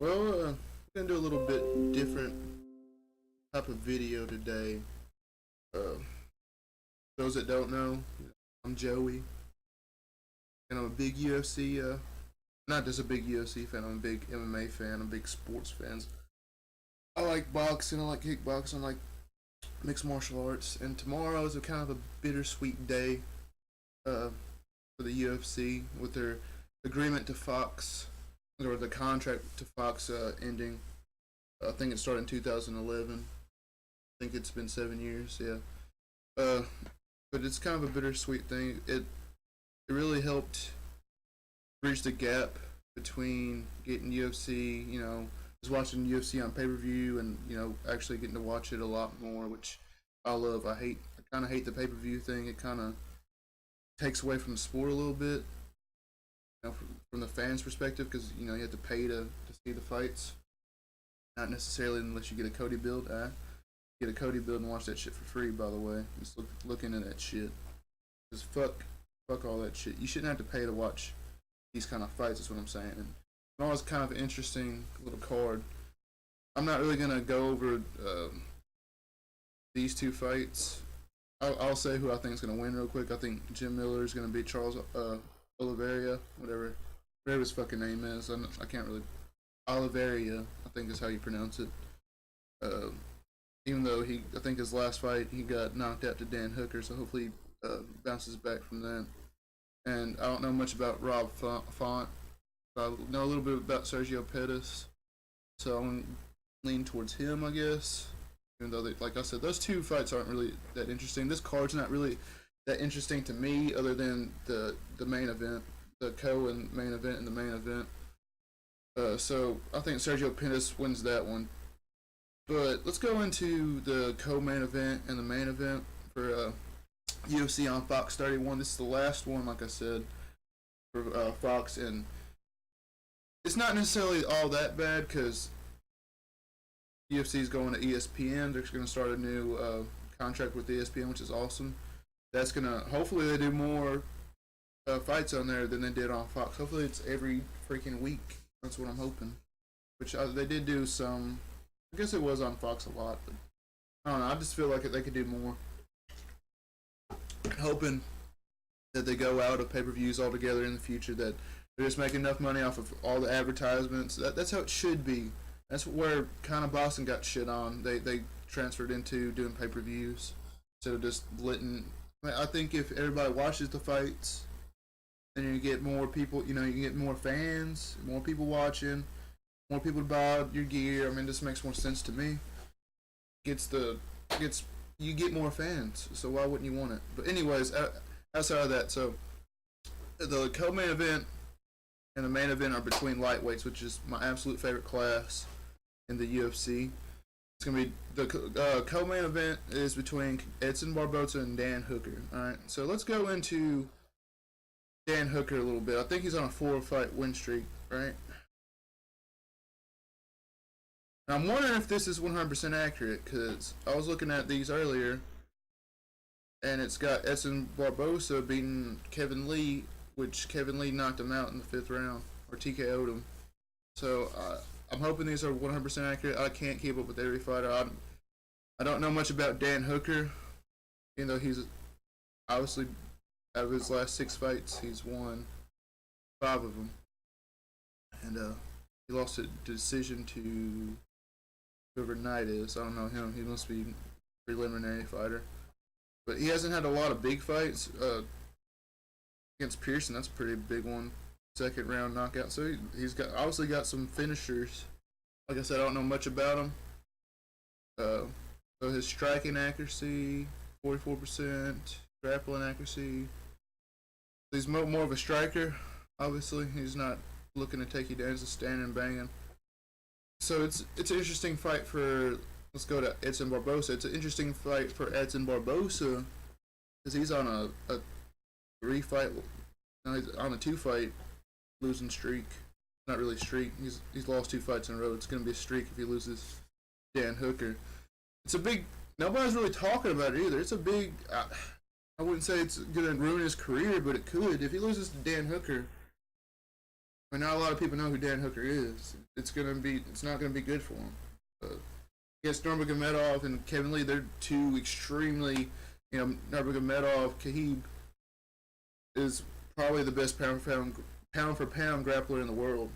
We're gonna do a little bit different type of video today. Uh, those that don't know, I'm Joey, and I'm a big UFC, not just a big UFC fan, I'm a big MMA fan, I'm a big sports fan. I like boxing, I like kickboxing, I like mixed martial arts, and tomorrow is a kind of a bittersweet day for the UFC with their agreement to Fox, or the contract to Fox ending. I think it started in 2011. I think it's been 7 years, yeah. But it's kind of a bittersweet thing. It really helped bridge the gap between getting UFC, just watching UFC on pay-per-view and, actually getting to watch it a lot more, which I love. I kind of hate the pay-per-view thing. It kind of takes away from the sport a little bit, from the fans' perspective, because, you have to pay to see the fights. Not necessarily unless you get a Cody build. Get a Cody build and watch that shit for free, by the way. Just look into that shit. Just fuck all that shit. You shouldn't have to pay to watch these kind of fights, is what I'm saying. And it's always kind of an interesting little card. I'm not really gonna go over these two fights. I'll say who I think is gonna win real quick. I think Jim Miller is gonna beat Charles Oliveira, whatever his fucking name is. I can't really. Oliveira, I think is how you pronounce it. Even though I think his last fight he got knocked out to Dan Hooker, so hopefully he bounces back from that. And I don't know much about Rob Font. I know a little bit about Sergio Pettis, so I'm gonna lean towards him, I guess. Even though, like I said, those two fights aren't really that interesting. This card's not really that interesting to me, other than the main event, the co-and main event, and the main event. So I think Sergio Pettis wins that one. But let's go into the co-main event and the main event for UFC on Fox 31. This is the last one, like I said, for Fox, and it's not necessarily all that bad because UFC is going to ESPN. They're going to start a new contract with ESPN, which is awesome. That's gonna hopefully they do more fights on there than they did on Fox. Hopefully it's every freaking week. That's what I'm hoping. Which they did do some. I guess it was on Fox a lot, but I don't know. I just feel like they could do more. Hoping that they go out of pay-per-views altogether in the future. That they're just making enough money off of all the advertisements. That's how it should be. That's where kind of Boston got shit on. They transferred into doing pay-per-views instead of just letting. I think if everybody watches the fights, then you get more people. You get more fans, more people watching. More people to buy your gear. I mean, this makes more sense to me. You get more fans, so why wouldn't you want it? But anyways, outside of that, so the co-main event and the main event are between lightweights, which is my absolute favorite class in the UFC. It's gonna be the co-main event is between Edson Barboza and Dan Hooker. All right, so let's go into Dan Hooker a little bit. I think he's on a 4-fight win streak, right? Now, I'm wondering if this is 100% accurate, because I was looking at these earlier, and it's got Edson Barboza beating Kevin Lee, which Kevin Lee knocked him out in the 5th round, or TKO'd him. So, I'm hoping these are 100% accurate. I can't keep up with every fighter. I don't know much about Dan Hooker, even though he's obviously, out of his last 6 fights, he's won 5 of them. And he lost a decision to whoever Knight is. I don't know him. He must be a preliminary fighter. But he hasn't had a lot of big fights. Against Pearson, that's a pretty big one. 2nd round knockout. So he's obviously got some finishers. Like I said, I don't know much about him. So his striking accuracy, 44%. Grappling accuracy. He's more of a striker, obviously. He's not looking to take you down, just standing and banging. So it's an interesting fight for. Let's go to Edson Barboza. It's an interesting fight for Edson Barboza because he's on a 3-fight. No, he's on a 2-fight losing streak. Not really streak. He's lost 2 fights in a row. It's gonna be a streak if he loses Dan Hooker. It's a big. Nobody's really talking about it either. It's a big. I wouldn't say it's gonna ruin his career, but it could if he loses to Dan Hooker. I mean, not a lot of people know who Dan Hooker is. It's not gonna be good for him. Against Nurmagomedov and Kevin Lee, they're two extremely, Nurmagomedov, Khabib is probably the best pound for pound grappler in the world,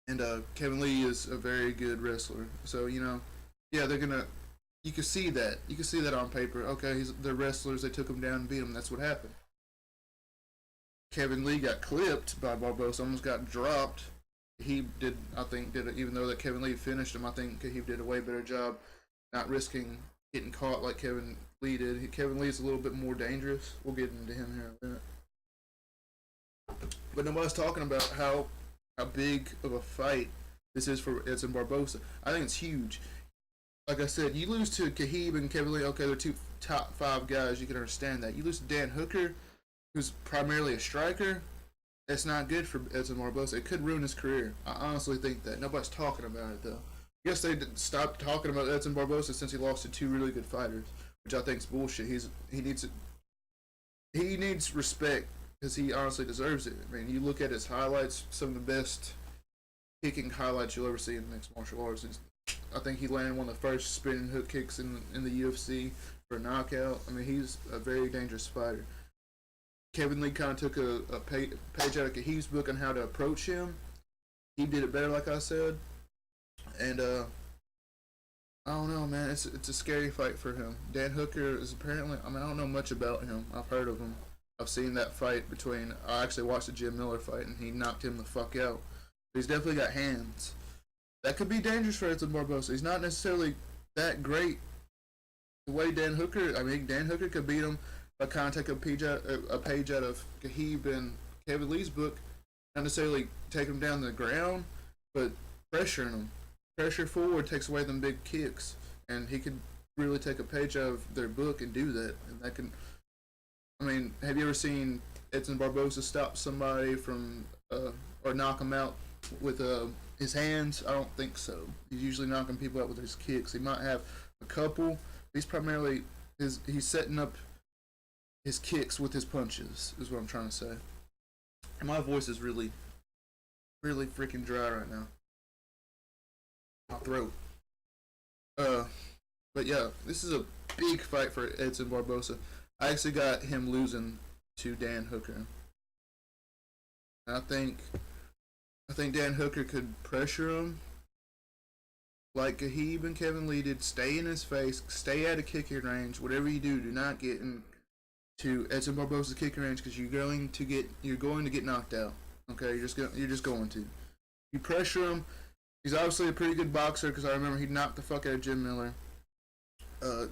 and Kevin Lee is a very good wrestler. So yeah, they're gonna. You can see that. You can see that on paper. Okay, they're wrestlers. They took him down and beat him. That's what happened. Kevin Lee got clipped by Barbosa, almost got dropped. He did, I think, even though that Kevin Lee finished him, I think he did a way better job not risking getting caught like Kevin Lee did. Kevin Lee's a little bit more dangerous. We'll get into him here in a minute. But nobody's talking about how big of a fight this is for Edson Barbosa. I think it's huge. Like I said, you lose to Khabib and Kevin Lee, okay, they're two top 5 guys, you can understand that. You lose to Dan Hooker, who's primarily a striker, that's not good for Edson Barbosa. It could ruin his career. I honestly think that. Nobody's talking about it, though. I guess they stopped talking about Edson Barbosa since he lost to 2 really good fighters, which I think is bullshit. He needs respect because he honestly deserves it. I mean, you look at his highlights, some of the best kicking highlights you'll ever see in mixed martial arts. I think he landed one of the first spinning hook kicks in the UFC for a knockout. I mean, he's a very dangerous fighter. Kevin Lee kind of took a page out of Khabib's book on how to approach him. He did it better, like I said. And I don't know, man. It's a scary fight for him. Dan Hooker is apparently. I mean, I don't know much about him. I've heard of him. I've seen that fight between. I actually watched the Jim Miller fight, and he knocked him the fuck out. But he's definitely got hands. That could be dangerous for Edson Barbosa. He's not necessarily that great. The way Dan Hooker. I mean, Dan Hooker could beat him. I kind of take a page out of Khabib and Kevin Lee's book, not necessarily take him down the ground, but pressuring him. Pressure forward takes away them big kicks, and he could really take a page out of their book and do that. And that can, I mean, have you ever seen Edson Barbosa stop somebody from or knock him out with his hands? I don't think so. He's usually knocking people out with his kicks. He might have a couple. He's primarily he's setting up his kicks with his punches, is what I'm trying to say. And my voice is really, really freaking dry right now. My throat. But yeah, this is a big fight for Edson Barbosa. I actually got him losing to Dan Hooker. And I think Dan Hooker could pressure him like Khabib and Kevin Lee did. Stay in his face, stay out of kicking range. Whatever you do not get into Edson Barbosa's kicking range because you're going to get knocked out. Okay, you're just going to. You pressure him. He's obviously a pretty good boxer because I remember he knocked the fuck out of Jim Miller.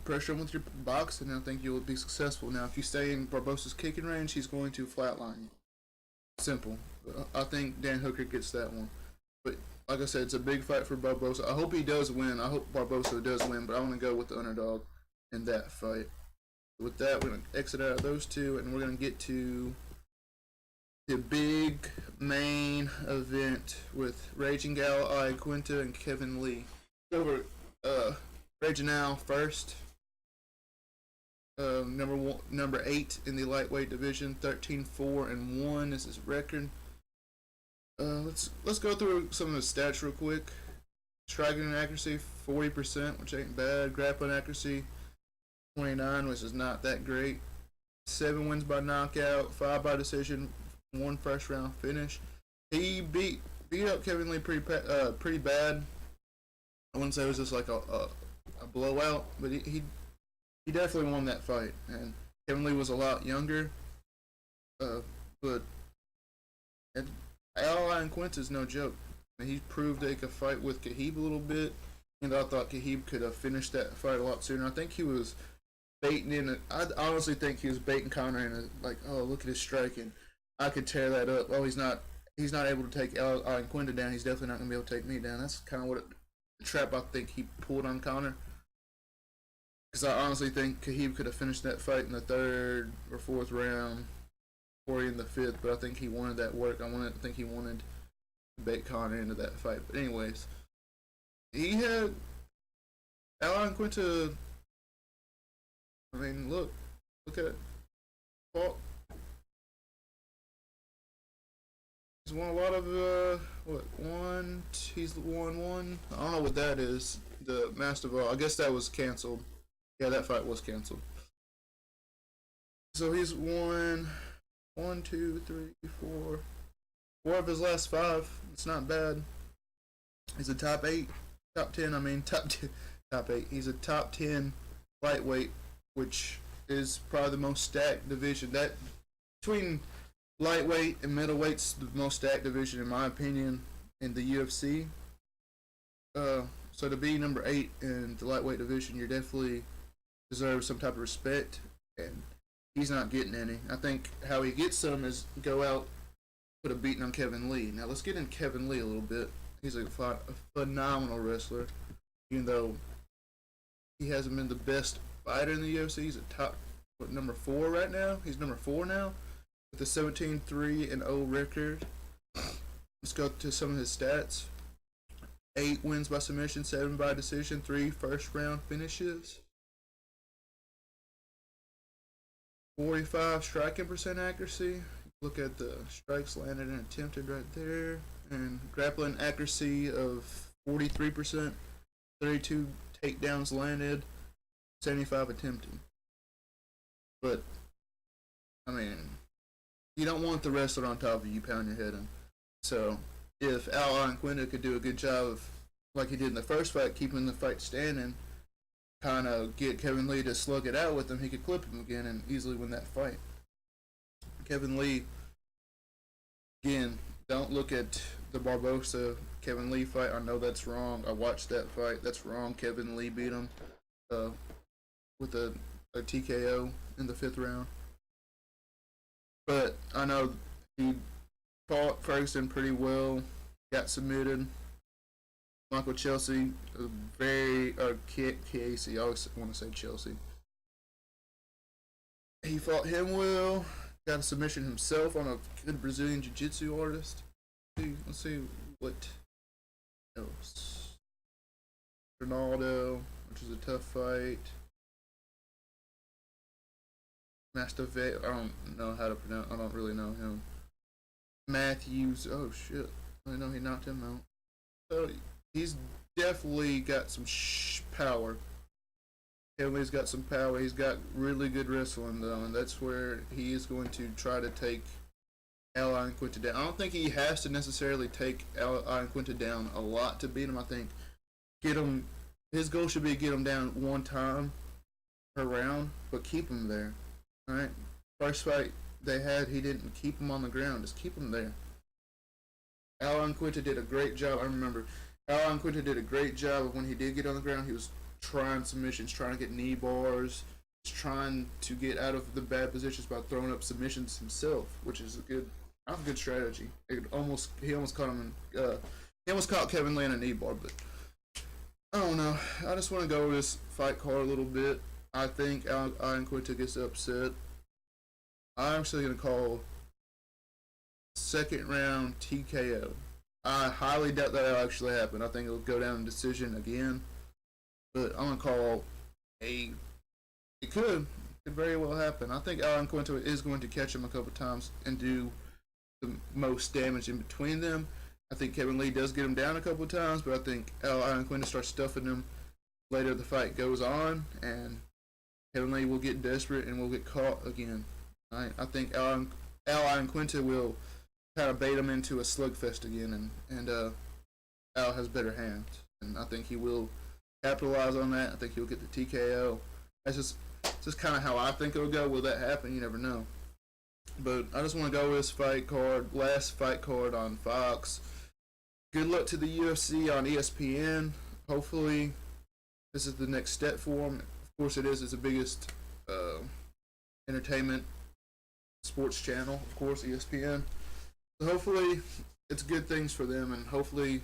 Pressure him with your box, and I think you'll be successful. Now, if you stay in Barbosa's kicking range, he's going to flatline you. Simple. I think Dan Hooker gets that one. But like I said, it's a big fight for Barbosa. I hope he does win. I hope Barbosa does win, but I want to go with the underdog in that fight. With that, we're going to exit out of those two, and we're going to get to the big main event with Raging Al, Iaquinta, and Kevin Lee. Over Raging Al first. Number 8 in the lightweight division, 13-4-1 is his record. Let's go through some of the stats real quick. Striking accuracy 40%, which ain't bad. Grappling accuracy 29, which is not that great. 7 wins by knockout, 5 by decision, 1 first round finish. He beat up Kevin Lee pretty bad. I wouldn't say it was just like a blowout, but he definitely won that fight. And Kevin Lee was a lot younger, but Al Iaquinta is no joke. He proved they could fight with Khabib a little bit, and I thought Khabib could have finished that fight a lot sooner. I think he was baiting in it. I honestly think he was baiting Conor in it, like, oh, look at his striking. I could tear that up. Oh, he's not able to take Al Iaquinta down. He's definitely not going to be able to take me down. That's kind of the trap I think he pulled on Conor. Because I honestly think Khabib could have finished that fight in the 3rd or 4th round, or in the 5th, but I think he wanted that work. I think he wanted to bait Conor into that fight. But anyways, he had Al Iaquinta. I mean, look at it. He's won a lot of what one? He's won one. I don't know what that is. The Master Ball. I guess that was canceled. Yeah, that fight was canceled. So he's won one, two, three, four of his last five. It's not bad. He's a top 8, top 10. I mean top 10, top 8. He's a top 10 lightweight, which is probably the most stacked division. That between lightweight and middleweight's the most stacked division in my opinion in the UFC. So to be number 8 in the lightweight division, you definitely deserve some type of respect, and he's not getting any. I think how he gets some is go out, put a beating on Kevin Lee. Now let's get into Kevin Lee a little bit. He's a phenomenal wrestler, even though he hasn't been the best fighter in the UFC. He's a top number 4 right now. He's number 4 now with a 17-3-0 record. Let's go to some of his stats. 8 wins by submission, 7 by decision, 3 first round finishes. 45 striking percent accuracy. Look at the strikes landed and attempted right there. And grappling accuracy of 43%, 32 takedowns landed, 75 attempted. But, I mean, you don't want the wrestler on top of you pounding your head in. So, if Iaquinta could do a good job of, like he did in the first fight, keeping the fight standing, kind of get Kevin Lee to slug it out with him, he could clip him again and easily win that fight. Kevin Lee, again, don't look at the Barbosa Kevin Lee fight. I know that's wrong. I watched that fight. That's wrong. Kevin Lee beat him with a TKO in the 5th round. But I know he fought Ferguson pretty well. Got submitted. Michael Chelsea, Casey. I always want to say Chelsea. He fought him well. Got a submission himself on a good Brazilian Jiu-Jitsu artist. Let's see what else. Ronaldo, which is a tough fight. Mastave, I don't know how to pronounce. I don't really know him. Matthews. Oh shit! I know he knocked him out. So he's definitely got some power. Kevin got some power. He's got really good wrestling though, and that's where he is going to try to take Iaquinta down. I don't think he has to necessarily take Iaquinta down a lot to beat him. I think get him. His goal should be to get him down one time per round, but keep him there. All right. First fight they had, he didn't keep him on the ground. Just keep him there. Iaquinta did a great job. I remember Iaquinta did a great job of when he did get on the ground. He was trying submissions, trying to get knee bars, trying to get out of the bad positions by throwing up submissions himself, which is a good strategy. He almost caught him he almost caught Kevin Lee in a knee bar, but I don't know. I just want to go over this fight card a little bit. I think Iaquinta gets upset. I'm actually gonna call 2nd round TKO. I highly doubt that'll actually happen. I think it'll go down in decision again. But I'm gonna call it could very well happen. I think Iaquinta is going to catch him a couple times and do the most damage in between them. I think Kevin Lee does get him down a couple times, but I think Iaquinta starts stuffing him later. The fight goes on, and Kevin Lee will get desperate and will get caught again. Right? I think Iaquinta will kind of bait him into a slugfest again, and Al has better hands, and I think he will capitalize on that. I think he'll get the TKO. That's just kind of how I think it'll go. Will that happen? You never know. But I just want to go with this fight card, last fight card on Fox. Good luck to the UFC on ESPN. Hopefully, this is the next step for them. Of course, it is. It's the biggest entertainment sports channel, of course, ESPN. So hopefully, it's good things for them, and hopefully,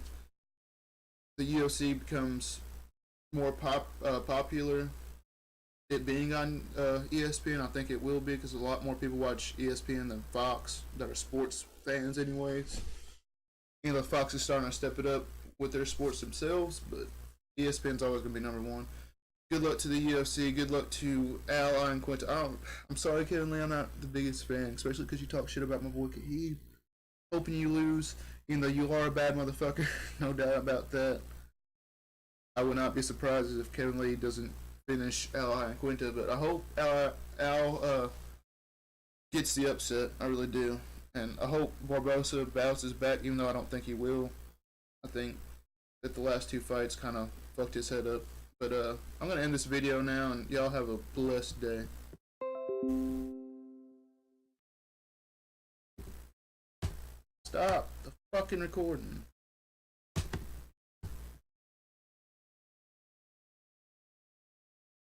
the UFC becomes more popular. It being on ESPN, I think it will be, because a lot more people watch ESPN than Fox that are sports fans, anyways. You know, Fox is starting to step it up with their sports themselves, but ESPN's always going to be number 1. Good luck to the UFC. Good luck to Al Iaquinta. I'm sorry, Kevin Lee, I'm not the biggest fan, especially because you talk shit about my boy Khabib. hoping you lose, even though you are a bad motherfucker. No doubt about that. I would not be surprised if Kevin Lee doesn't finish Al Iaquinta, but I hope Al gets the upset. I really do. And I hope Barbosa bounces back, even though I don't think he will. I think that the last two fights kind of fucked his head up. But I'm going to end this video now, and y'all have a blessed day. Stop the fucking recording.